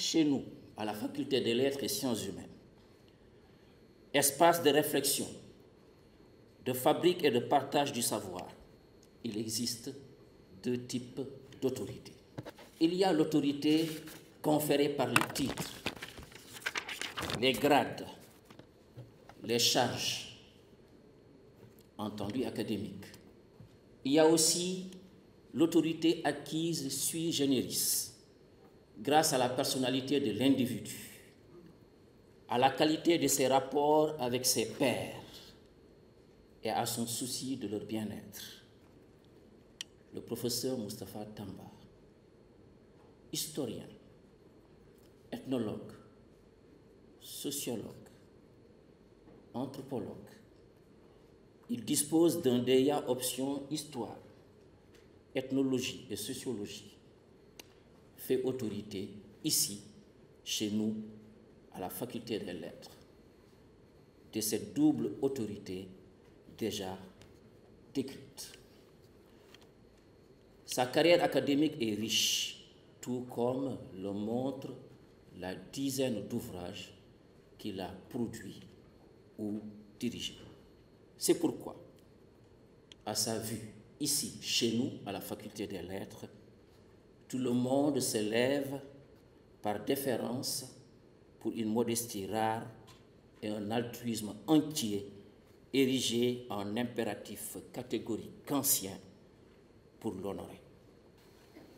chez nous, à la Faculté des Lettres et Sciences Humaines, espace de réflexion, de fabrique et de partage du savoir, il existe deux types d'autorité. Il y a l'autorité conférée par les titres, les grades, les charges, entendu académiques. Il y a aussi l'autorité acquise sui generis, grâce à la personnalité de l'individu, à la qualité de ses rapports avec ses pairs et à son souci de leur bien-être. Le professeur Moustapha Tamba, historien, ethnologue, sociologue, anthropologue, il dispose d'un DEA option histoire, ethnologie et sociologie, fait autorité ici, chez nous, à la Faculté des Lettres, de cette double autorité déjà décrite. Sa carrière académique est riche, tout comme le montre la dizaine d'ouvrages qu'il a produits ou dirigés. C'est pourquoi, à sa vue, ici, chez nous, à la Faculté des Lettres, tout le monde s'élève par déférence pour une modestie rare et un altruisme entier érigé en impératif catégorique kantien pour l'honorer.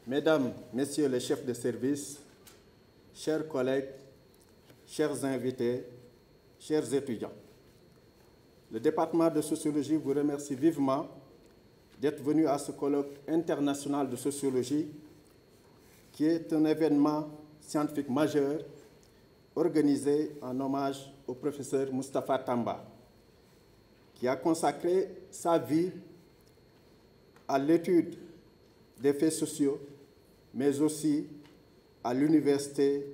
Mesdames, Messieurs les chefs de service, chers collègues, chers invités, chers étudiants, le département de sociologie vous remercie vivement d'être venu à ce colloque international de sociologie qui est un événement scientifique majeur organisé en hommage au professeur Moustapha Tamba, qui a consacré sa vie à l'étude des faits sociaux, mais aussi à l'université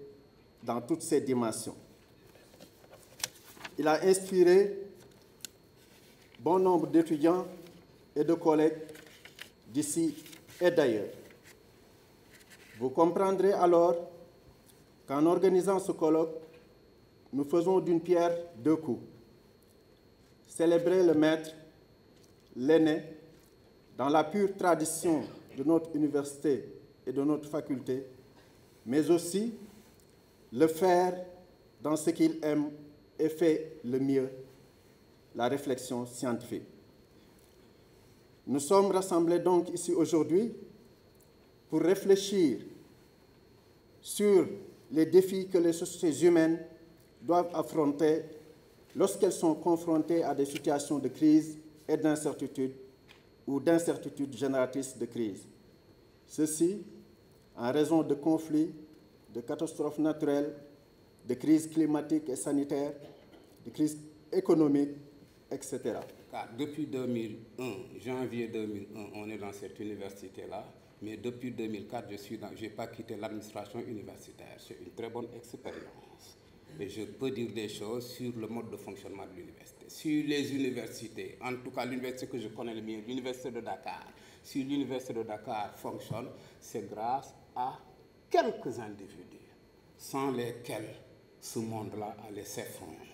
dans toutes ses dimensions. Il a inspiré bon nombre d'étudiants et de collègues d'ici et d'ailleurs. Vous comprendrez alors qu'en organisant ce colloque, nous faisons d'une pierre deux coups. Célébrer le maître, l'aîné, dans la pure tradition de notre université et de notre faculté, mais aussi le faire dans ce qu'il aime et fait le mieux, la réflexion scientifique. Nous sommes rassemblés donc ici aujourd'hui pour réfléchir sur les défis que les sociétés humaines doivent affronter lorsqu'elles sont confrontées à des situations de crise et d'incertitude ou d'incertitudes génératrices de crise. Ceci en raison de conflits, de catastrophes naturelles, de crises climatiques et sanitaires, de crises économiques, etc. Car depuis 2001, janvier 2001, on est dans cette université-là, mais depuis 2004, je n'ai pas quitté l'administration universitaire. C'est une très bonne expérience. Et je peux dire des choses sur le mode de fonctionnement de l'université. Sur les universités, en tout cas l'université que je connais le mieux, l'université de Dakar, si l'université de Dakar fonctionne, c'est grâce à quelques individus, sans lesquels ce monde-là allait s'effondrer.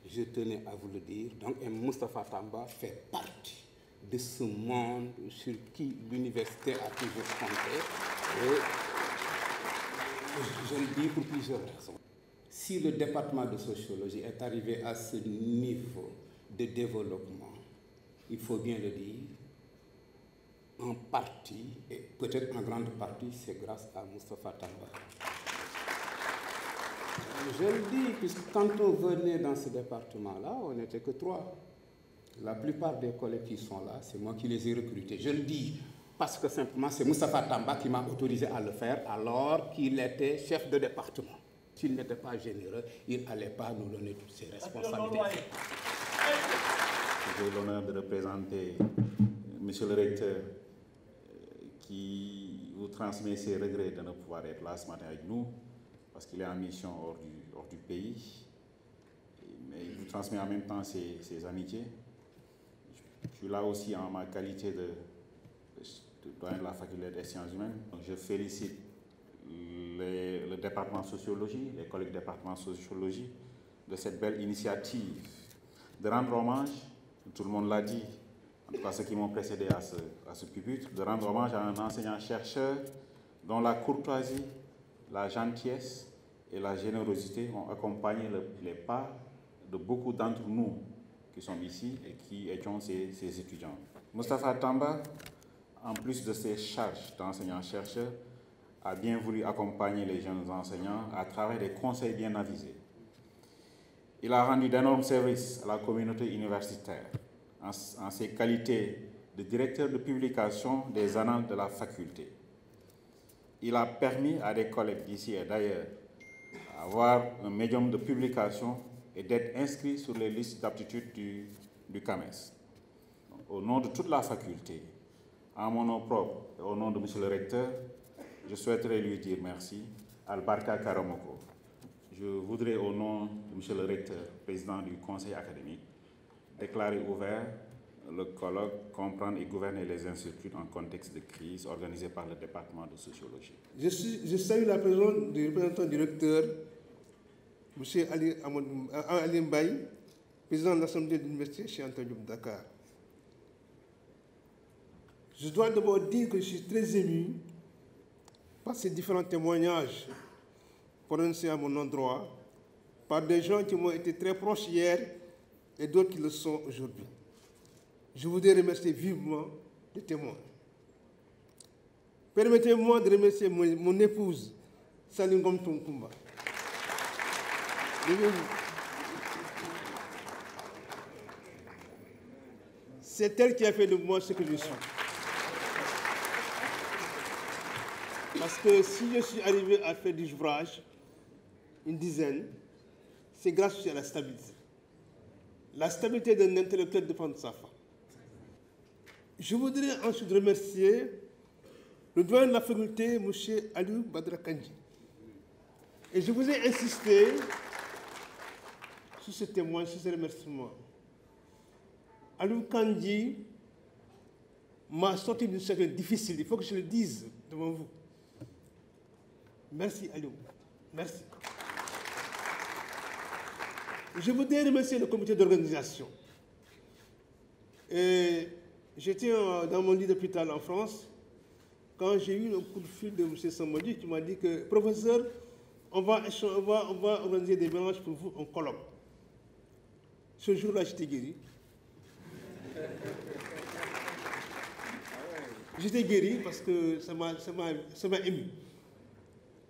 Je tenais à vous le dire. Donc, Moustapha Tamba fait partie de ce monde sur qui l'université a toujours compté. Et je le dis pour plusieurs raisons. Si le département de sociologie est arrivé à ce niveau de développement, il faut bien le dire, en partie, et peut-être en grande partie, c'est grâce à Moustapha Tamba. Je le dis, puisque quand on venait dans ce département-là, on n'était que 3. La plupart des collègues qui sont là, c'est moi qui les ai recrutés. Je le dis parce que simplement, c'est Moustapha Tamba qui m'a autorisé à le faire alors qu'il était chef de département. S'il n'était pas généreux, il n'allait pas nous donner toutes ses responsabilités. J'ai l'honneur de représenter Monsieur le recteur qui vous transmet ses regrets de ne pouvoir être là ce matin avec nous parce qu'il est en mission hors du pays. Mais il vous transmet en même temps ses amitiés. Je suis là aussi en ma qualité de doyen de la faculté des sciences humaines. Donc je félicite le département de sociologie, les collègues du département de sociologie, de cette belle initiative, de rendre hommage, tout le monde l'a dit, en tout cas ceux qui m'ont précédé à ce pupitre, de rendre hommage à un enseignant-chercheur dont la courtoisie, la gentillesse et la générosité ont accompagné les pas de beaucoup d'entre nous qui sommes ici et qui étions ces étudiants. Moustapha Tamba, en plus de ses charges d'enseignant-chercheur, a bien voulu accompagner les jeunes enseignants à travers des conseils bien avisés. Il a rendu d'énormes services à la communauté universitaire en ses qualités de directeur de publication des annales de la faculté. Il a permis à des collègues d'ici et d'ailleurs d'avoir un médium de publication et d'être inscrits sur les listes d'aptitude du CAMES. Au nom de toute la faculté, en mon nom propre et au nom de M. le recteur, je souhaiterais lui dire merci, Albarka Karamoko. Je voudrais, au nom de M. le recteur, président du conseil académique, déclarer ouvert le colloque Comprendre et gouverner les incertitudes en contexte de crise organisé par le département de sociologie. Je salue la présence du représentant du recteur, M. Ali Mbaye, président de l'Assemblée de l'Université chez Antonio Dakar. Je dois d'abord dire que je suis très ému par ces différents témoignages prononcés à mon endroit par des gens qui m'ont été très proches hier et d'autres qui le sont aujourd'hui. Je voudrais remercier vivement les témoins. Permettez-moi de remercier mon épouse, Salingom Tonkumba. C'est elle qui a fait de moi ce que je suis. Parce que si je suis arrivé à faire des ouvrages, une dizaine, c'est grâce aussi à la stabilité. La stabilité d'un intellectuel dépend de sa femme. Je voudrais ensuite remercier le doyen de la faculté, M. Aliou Badra Kandji. Et je voudrais insister sur ce témoin, sur ce remerciement. Aliou Kandji m'a sorti d'une situation difficile, il faut que je le dise devant vous. Merci Aliou, merci. Je voudrais remercier le comité d'organisation. J'étais dans mon lit d'hôpital en France quand j'ai eu un coup de fil de M. Samodi qui m'a dit que, professeur, on va organiser des mélanges pour vous en colloque. Ce jour-là, j'étais guéri. J'étais guéri parce que ça m'a ému.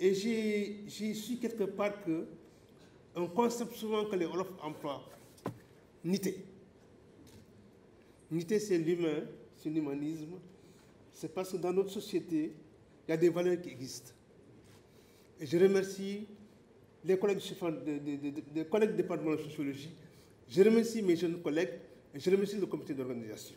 Et j'ai su quelque part qu'un concept souvent que les Wolof emploient, nité. Nité, c'est l'humain, c'est l'humanisme. C'est parce que dans notre société, il y a des valeurs qui existent. Et je remercie les collègues du département de sociologie. Je remercie mes jeunes collègues et je remercie le comité d'organisation.